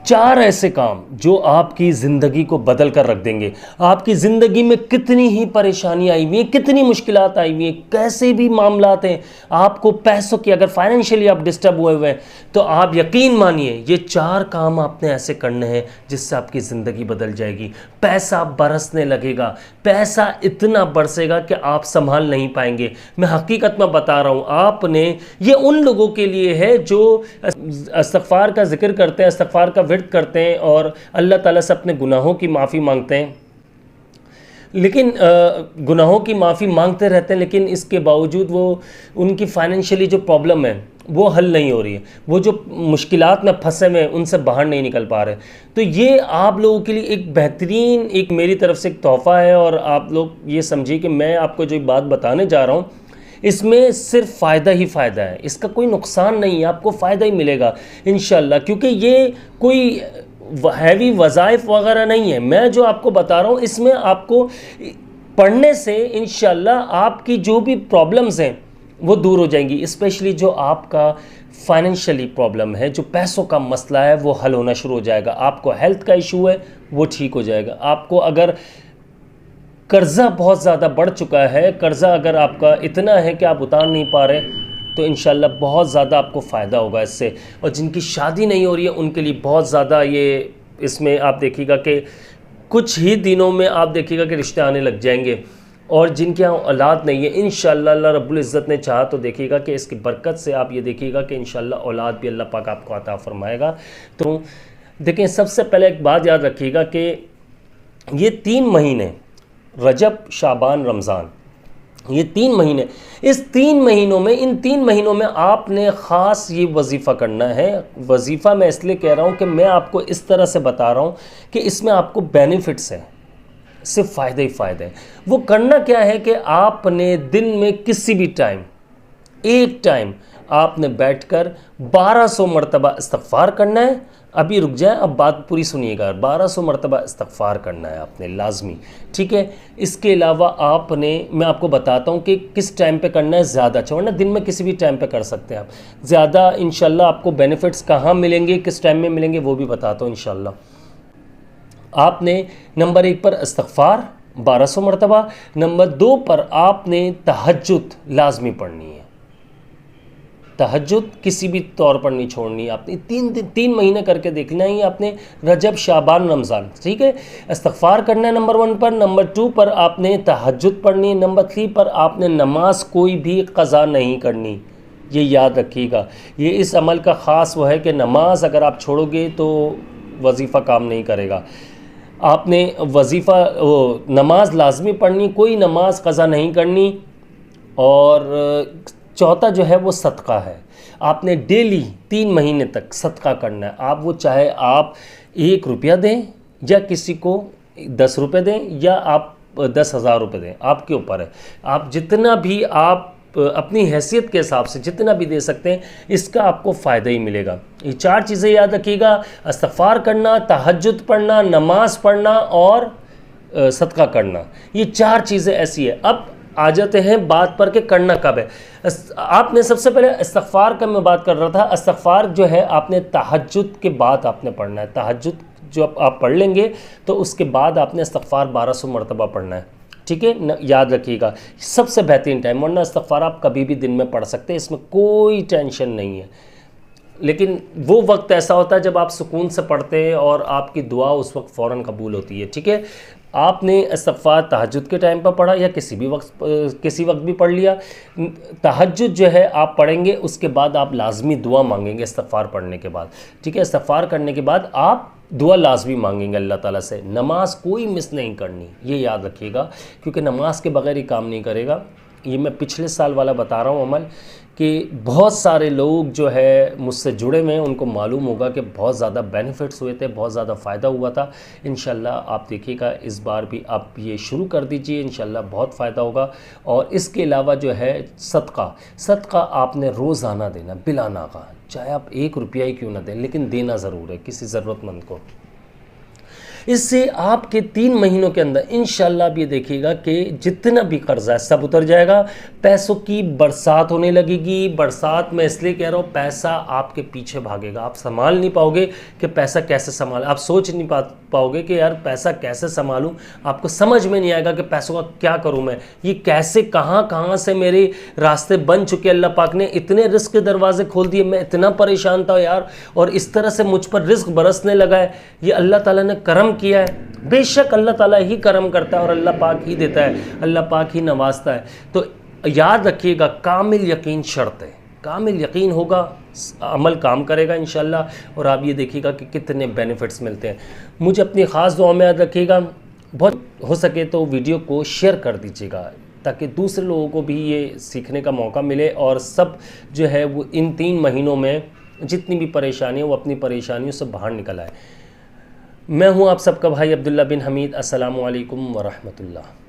4 ایسے کام جو آپ کی زندگی کو بدل کر رکھ دیں گے. آپ کی زندگی میں کتنی ہی پریشانی آئی ہوئی ہیں, کتنی مشکلات آئی ہوئی ہیں, کیسے بھی معاملات ہیں, آپ کو پیسوں کی اگر فائنینشلی آپ ڈسٹرب ہوئے ہوئے ہیں تو آپ یقین مانیے یہ 4 کام آپ نے ایسے کرنے ہیں جس سے آپ کی زندگی بدل جائے گی. پیسہ برسنے لگے گا, پیسہ اتنا برسے گا کہ آپ سنبھال نہیں پائیں گے. میں حقیقت میں بتا رہا ہوں, آپ نے یہ ان لوگوں کے لیے ہے جو استغفار کا ذکر کرتے ہیں, استغفار کا ورد کرتے ہیں اور اللہ تعالیٰ سے اپنے گناہوں کی معافی مانگتے ہیں, لیکن گناہوں کی معافی مانگتے رہتے ہیں, لیکن اس کے باوجود وہ ان کی فائنینشلی جو پرابلم ہے وہ حل نہیں ہو رہی ہے, وہ جو مشکلات میں پھنسے ہوئے ہیں ان سے باہر نہیں نکل پا رہے. تو یہ آپ لوگوں کے لیے ایک بہترین ایک میری طرف سے ایک تحفہ ہے, اور آپ لوگ یہ سمجھیے کہ میں آپ کو جو بات بتانے جا رہا ہوں اس میں صرف فائدہ ہی فائدہ ہے, اس کا کوئی نقصان نہیں ہے, آپ کو فائدہ ہی ملے گا انشاءاللہ, کیونکہ یہ کوئی ہیوی وظائف وغیرہ نہیں ہے. میں جو آپ کو بتا رہا ہوں اس میں آپ کو پڑھنے سے انشاءاللہ آپ کی جو بھی پرابلمز ہیں وہ دور ہو جائیں گی, اسپیشلی جو آپ کا فائنینشلی پرابلم ہے, جو پیسوں کا مسئلہ ہے وہ حل ہونا شروع ہو جائے گا. آپ کو ہیلتھ کا ایشو ہے وہ ٹھیک ہو جائے گا. آپ کو اگر قرضہ بہت زیادہ بڑھ چکا ہے, قرضہ اگر آپ کا اتنا ہے کہ آپ اتار نہیں پا رہے, تو انشاءاللہ بہت زیادہ آپ کو فائدہ ہوگا اس سے. اور جن کی شادی نہیں ہو رہی ہے ان کے لیے بہت زیادہ یہ اس میں آپ دیکھیے گا کہ کچھ ہی دنوں میں آپ دیکھیے گا کہ رشتے آنے لگ جائیں گے. اور جن کے یہاں اولاد نہیں ہے انشاءاللہ اللہ رب العزت نے چاہا تو دیکھیے گا کہ اس کی برکت سے آپ یہ دیکھیے گا کہ انشاءاللہ اولاد بھی اللہ پاک آپ کو عطا فرمائے گا. تو دیکھیں, سب سے پہلے ایک بات یاد رکھیے گا کہ یہ 3 مہینے رجب, شعبان, رمضان, یہ 3 مہینے, اس 3 مہینوں میں ان 3 مہینوں میں آپ نے خاص یہ وظیفہ کرنا ہے. وظیفہ میں اس لیے کہہ رہا ہوں کہ میں آپ کو اس طرح سے بتا رہا ہوں کہ اس میں آپ کو بینیفٹس ہیں, صرف فائدے ہی فائدے ہیں. وہ کرنا کیا ہے کہ آپ نے دن میں کسی بھی ٹائم, ایک ٹائم آپ نے بیٹھ کر 1200 مرتبہ استغفار کرنا ہے. ابھی رک جائیں, اب بات پوری سنیے گا. 1200 مرتبہ استغفار کرنا ہے آپ نے لازمی, ٹھیک ہے. اس کے علاوہ آپ نے, میں آپ کو بتاتا ہوں کہ کس ٹائم پہ کرنا ہے زیادہ اچھا, ورنہ دن میں کسی بھی ٹائم پہ کر سکتے ہیں آپ. زیادہ انشاءاللہ آپ کو بینیفٹس کہاں ملیں گے, کس ٹائم میں ملیں گے وہ بھی بتاتا ہوں انشاءاللہ. آپ نے نمبر 1 پر استغفار 1200 مرتبہ, نمبر 2 پر آپ نے تہجد لازمی پڑھنی ہے. تہجد کسی بھی طور پر نہیں چھوڑنی. آپ نے 3 مہینے کر کے دیکھنا ہی آپ نے, رجب, شعبان, رمضان, ٹھیک ہے. استغفار کرنا ہے نمبر 1 پر, نمبر 2 پر آپ نے تہجد پڑھنی ہے, نمبر 3 پر آپ نے نماز کوئی بھی قضا نہیں کرنی. یہ یاد رکھیے گا, یہ اس عمل کا خاص وہ ہے کہ نماز اگر آپ چھوڑو گے تو وظیفہ کام نہیں کرے گا. آپ نے وظیفہ نماز لازمی پڑھنی, کوئی نماز قضا نہیں کرنی. اور چوتھا جو ہے وہ صدقہ ہے. آپ نے ڈیلی 3 مہینے تک صدقہ کرنا ہے. آپ وہ چاہے آپ 1 روپیہ دیں یا کسی کو 10 روپے دیں یا آپ 10,000 روپے دیں, آپ کے اوپر ہے. آپ جتنا بھی آپ اپنی حیثیت کے حساب سے جتنا بھی دے سکتے ہیں, اس کا آپ کو فائدہ ہی ملے گا. یہ 4 چیزیں یاد رکھیے گا, استغفار کرنا, تہجد پڑھنا, نماز پڑھنا اور صدقہ کرنا. یہ 4 چیزیں ایسی ہیں. اب آ جاتے ہیں بات پر کہ کرنا کب ہے. آپ نے سب سے پہلے استغفار کا میں بات کر رہا تھا. استغفار جو ہے آپ نے تہجد کے بعد آپ نے پڑھنا ہے. تہجد جو آپ پڑھ لیں گے تو اس کے بعد آپ نے استغفار 1200 مرتبہ پڑھنا ہے, ٹھیک ہے. یاد رکھیے گا سب سے بہترین ٹائم, ورنہ استغفار آپ کبھی بھی دن میں پڑھ سکتے ہیں, اس میں کوئی ٹینشن نہیں ہے. لیکن وہ وقت ایسا ہوتا ہے جب آپ سکون سے پڑھتے ہیں اور آپ کی دعا اس وقت فوراً قبول ہوتی ہے, ٹھیک ہے. آپ نے استغفار تہجد کے ٹائم پر پڑھا یا کسی وقت بھی پڑھ لیا. تہجد جو ہے آپ پڑھیں گے, اس کے بعد آپ لازمی دعا مانگیں گے استغفار پڑھنے کے بعد, ٹھیک ہے. استغفار کرنے کے بعد آپ دعا لازمی مانگیں گے اللہ تعالیٰ سے. نماز کوئی مس نہیں کرنی, یہ یاد رکھیے گا, کیونکہ نماز کے بغیر ہی کام نہیں کرے گا. یہ میں پچھلے سال والا بتا رہا ہوں عمل, کہ بہت سارے لوگ جو ہے مجھ سے جڑے ہوئے ہیں, ان کو معلوم ہوگا کہ بہت زیادہ بینیفٹس ہوئے تھے, بہت زیادہ فائدہ ہوا تھا. انشاءاللہ آپ دیکھیے گا اس بار بھی آپ یہ شروع کر دیجئے, انشاءاللہ بہت فائدہ ہوگا. اور اس کے علاوہ جو ہے صدقہ آپ نے روزانہ دینا بلا ناغہ, چاہے آپ 1 روپیہ ہی کیوں نہ دیں, لیکن دینا ضرور ہے کسی ضرورت مند کو. اس سے آپ کے 3 مہینوں کے اندر انشاءاللہ آپ یہ دیکھیے گا کہ جتنا بھی قرضہ ہے سب اتر جائے گا، پیسوں کی برسات ہونے لگے گی۔ برسات میں اس لیے کہہ رہا ہوں، پیسہ آپ کے پیچھے بھاگے گا، آپ سنبھال نہیں پاؤ گے کہ پیسہ کیسے سنبھال، آپ سوچ نہیں پاؤ گے کہ یار پیسہ کیسے سنبھالوں، آپ کو سمجھ میں نہیں آئے گا کہ پیسوں کا کیا کروں میں، یہ کیسے کہاں سے میرے راستے بن چکے، اللہ پاک نے اتنے رزق کے دروازے کھول دیے، میں اتنا پریشان تھا یار، اور اس طرح سے مجھ پر رزق برسنے لگا ہے، یہ اللہ تعالیٰ نے کرم کیا ہے۔ بے شک اللہ تعالیٰ ہی کرم کرتا ہے اور اللہ پاک ہی دیتا ہے، اللہ پاک ہی نوازتا ہے۔ تو یاد رکھیے گا، کامل یقین شرط ہے، کامل یقین ہوگا، عمل کام کرے گا انشاءاللہ، اور آپ یہ دیکھیے گا کہ کتنے بینیفٹس ملتے ہیں۔ مجھے اپنی خاص دعا میں یاد رکھیے گا، بہت ہو سکے تو ویڈیو کو شیئر کر دیجیے گا تاکہ دوسرے لوگوں کو بھی یہ سیکھنے کا موقع ملے، اور سب جو ہے وہ ان 3 مہینوں میں جتنی بھی پریشانیاں وہ اپنی پریشانیوں سے باہر نکل آئے۔ میں ہوں آپ سب کا بھائی عبداللہ بن حمید۔ السلام علیکم ورحمۃ اللہ۔